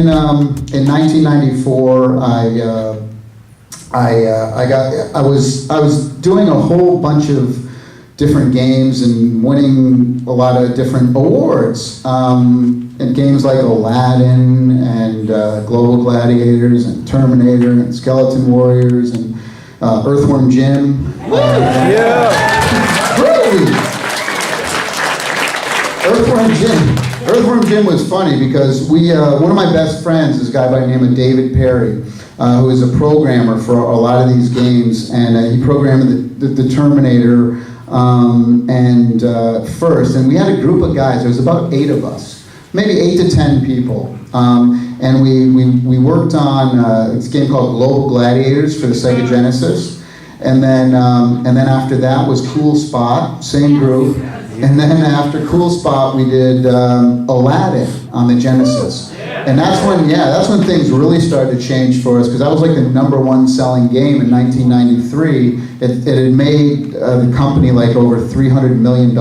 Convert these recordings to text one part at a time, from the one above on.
then in 1994, I was doing a whole bunch of different games and winning a lot of different awards. And games like Aladdin and Global Gladiators and Terminator and Skeleton Warriors and Earthworm Jim. Really? Earthworm Jim was funny because one of my best friends is a guy by the name of David Perry, who is a programmer for a lot of these games, and he programmed the Terminator first, and we had a group of guys. There was about 8 of us. Maybe 8 to 10 people, and we worked on this game called Global Gladiators for the Sega Genesis, and then after that was Cool Spot, same group, and then after Cool Spot we did Aladdin on the Genesis, and that's when things really started to change for us, because that was like the #1 selling game in 1993. It had made the company like over $300 million,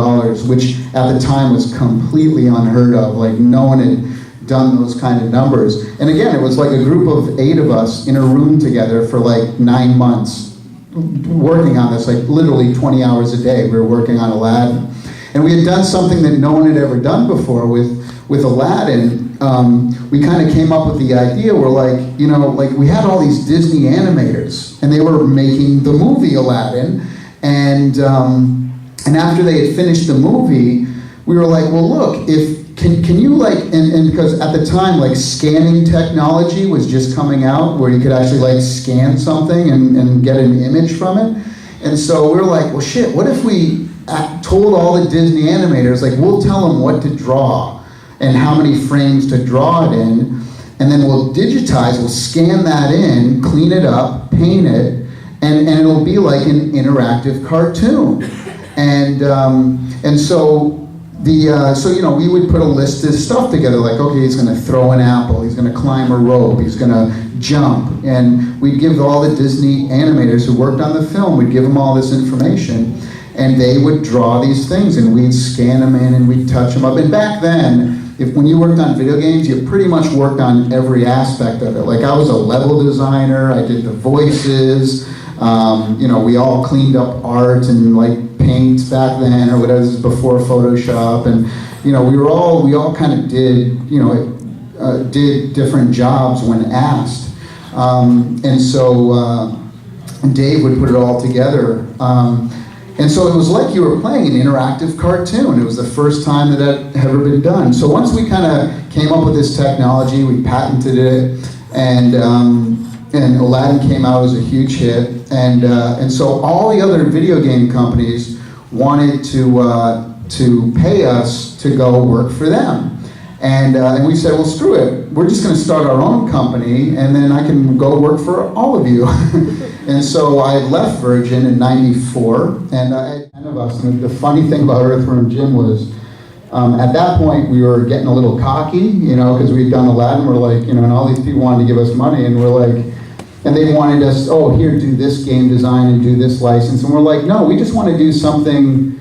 which at the time was completely unheard of. Like no one had done those kind of numbers. And again, it was like a group of 8 of us in a room together for like 9 months, working on this, like literally 20 hours a day. We were working on Aladdin. And we had done something that no one had ever done before with Aladdin. We kind of came up with the idea, we're like, we had all these Disney animators, and they were making the movie Aladdin, and after they had finished the movie, we were like, well, look, can you and because at the time, like, scanning technology was just coming out, where you could actually, like, scan something and get an image from it, and so we were like, well, shit, what if we told all the Disney animators, like, we'll tell them what to draw, and how many frames to draw it in, and then we'll digitize, we'll scan that in, clean it up, paint it, and it'll be like an interactive cartoon. And so we would put a list of stuff together, like, okay, he's gonna throw an apple, he's gonna climb a rope, he's gonna jump, and we'd give all the Disney animators who worked on the film, we'd give them all this information, and they would draw these things, and we'd scan them in, and we'd touch them up. And back then, when you worked on video games, you pretty much worked on every aspect of it. Like, I was a level designer, I did the voices, we all cleaned up art and like paints back then, or whatever, this is before Photoshop, and we all kind of did different jobs when asked. And so Dave would put it all together. And so it was like you were playing an interactive cartoon. It was the first time that had ever been done. So once we kind of came up with this technology, we patented it, and Aladdin came out as a huge hit. And so all the other video game companies wanted to pay us to go work for them. And we said, well, screw it. We're just going to start our own company, and then I can go work for all of you. And so I left Virgin in '94, and I had 10 of us. And the funny thing about Earthworm Jim was, at that point, we were getting a little cocky, because we'd done Aladdin. We're like, and all these people wanted to give us money, and we're like, and they wanted us, oh, here, do this game design and do this license. And we're like, no, we just want to do something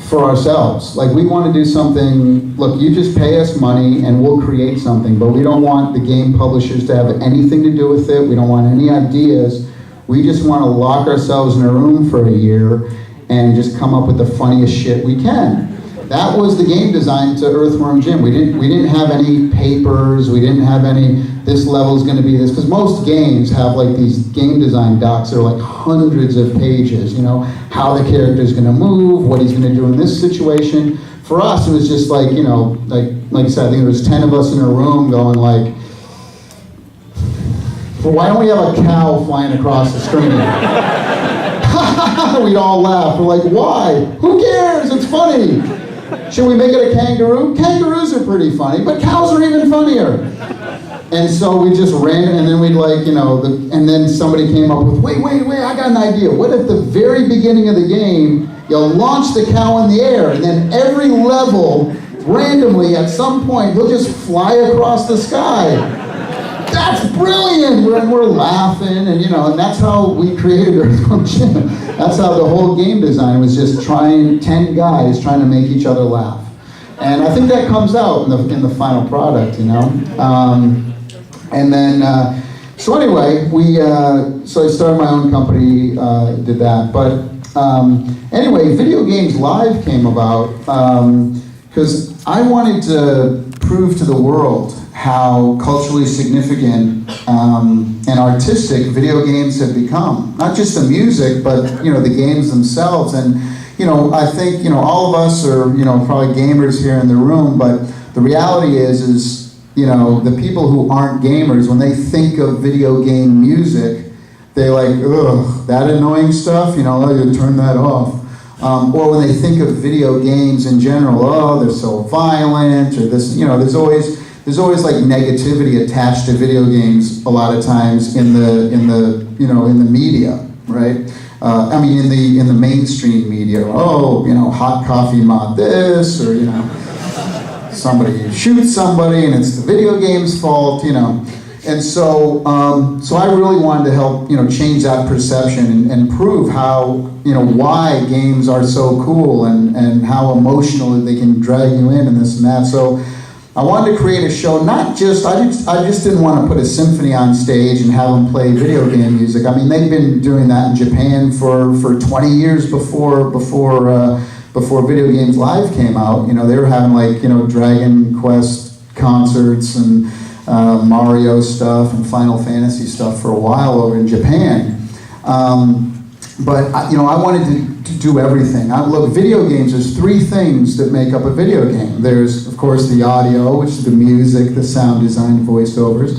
for ourselves. Like, we want to do something, look, you just pay us money and we'll create something, but we don't want the game publishers to have anything to do with it. We don't want any ideas. We just want to lock ourselves in a room for a year and just come up with the funniest shit we can. That was the game design to Earthworm Jim. We didn't have any papers, we didn't have any, this level is going to be this, because most games have like these game design docs that are like hundreds of pages, how the character is going to move, what he's going to do in this situation. For us, it was just like, like I said, I think there was 10 of us in a room going like, well, why don't we have a cow flying across the screen? We'd all laugh. We're like, why? Who cares? It's funny. Should we make it a kangaroo? Kangaroos are pretty funny, but cows are even funnier. And so we just ran, and then we'd like, and then somebody came up with, wait, I got an idea. What if the very beginning of the game, you launch the cow in the air, and then every level, randomly, at some point, he'll just fly across the sky. That's brilliant! We're laughing, and and that's how we created Earthworm Jim. That's how the whole game design was, just 10 guys trying to make each other laugh. And I think that comes out in the final product, And then, so anyway, so I started my own company, did that. But anyway, Video Games Live came about because I wanted to prove to the world how culturally significant and artistic video games have become. Not just the music, but the games themselves. And I think all of us are probably gamers here in the room, but the reality is the people who aren't gamers, when they think of video game music, they're like, ugh, that annoying stuff, you turn that off. Or when they think of video games in general, oh, they're so violent, or this, there's always like negativity attached to video games a lot of times in the media, right? I mean, in the mainstream media. Oh, hot coffee mod this, or somebody shoots somebody and it's the video game's fault, And so, so I really wanted to help, change that perception and prove how, why games are so cool and how emotionally they can drag you in and this and that. So I wanted to create a show, not just, I just didn't want to put a symphony on stage and have them play video game music. I mean, they've been doing that in Japan for 20 years before Video Games Live came out. They were having like, Dragon Quest concerts and Mario stuff and Final Fantasy stuff for a while over in Japan. But I wanted to do everything. Look, video games, there's three things that make up a video game. There's, of course, the audio, which is the music, the sound design, voiceovers.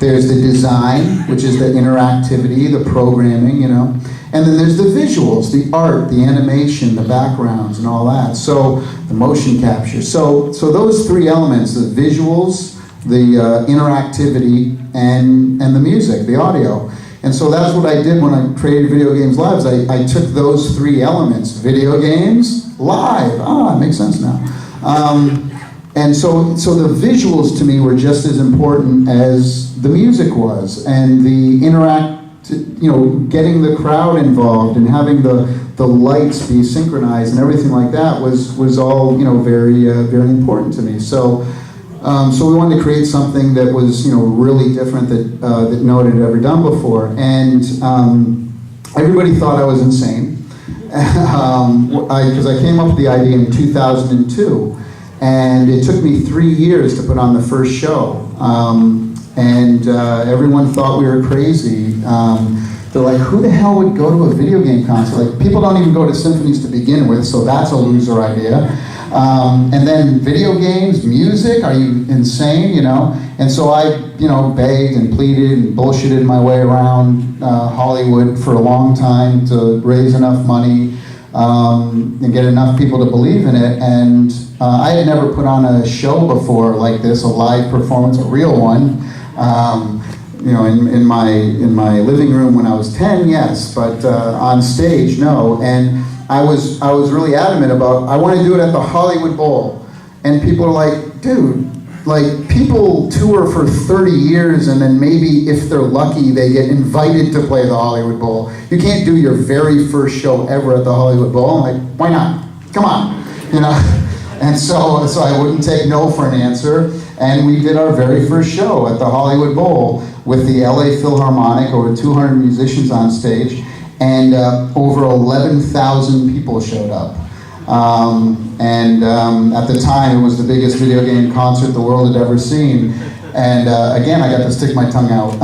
There's the design, which is the interactivity, the programming, And then there's the visuals, the art, the animation, the backgrounds, and all that. So the motion capture. So those three elements, the visuals, the interactivity, and the music, the audio. And so that's what I did when I created Video Games Live. I took those three elements, video games, live. It makes sense now. And so the visuals to me were just as important as the music was, and the getting the crowd involved and having the lights be synchronized and everything like that was all very very important to me. So we wanted to create something that was really different that no one had ever done before, and everybody thought I was insane because I came up with the idea in 2002. And it took me 3 years to put on the first show. And everyone thought we were crazy. They're like, who the hell would go to a video game concert? Like, people don't even go to symphonies to begin with, so that's a loser idea. And then video games, music, are you insane, And so I, begged and pleaded and bullshitted my way around Hollywood for a long time to raise enough money and get enough people to believe in it. And I had never put on a show before like this, a live performance, a real one. In my living room when I was 10, yes, but on stage, no. And I was really adamant about, I want to do it at the Hollywood Bowl. And people are like, dude, like, people tour for 30 years and then maybe, if they're lucky, they get invited to play the Hollywood Bowl. You can't do your very first show ever at the Hollywood Bowl. I'm like, why not? Come on, And so I wouldn't take no for an answer. And we did our very first show at the Hollywood Bowl with the LA Philharmonic, over 200 musicians on stage, and over 11,000 people showed up. At the time, it was the biggest video game concert the world had ever seen. And again, I got to stick my tongue out.